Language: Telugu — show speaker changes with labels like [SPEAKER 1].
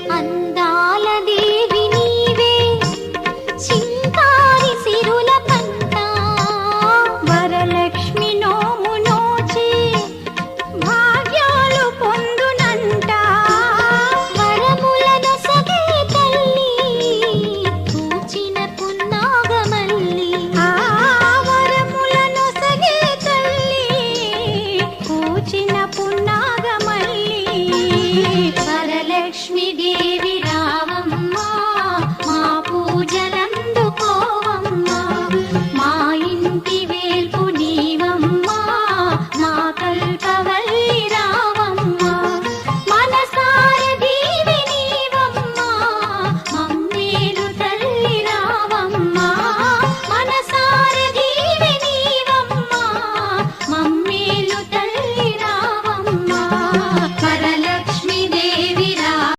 [SPEAKER 1] అందాల దేవి నీవే చింతారి సిరుల పంట వరలక్ష్మి నోము నోచి భాగ్యాలు పొందునంట వరములను సగే తల్లి పూచిన పున్నాగమల్లి వరములను సగే తల్లి పూచిన పున్నాగమల్లి వరలక్ష్మి దేవి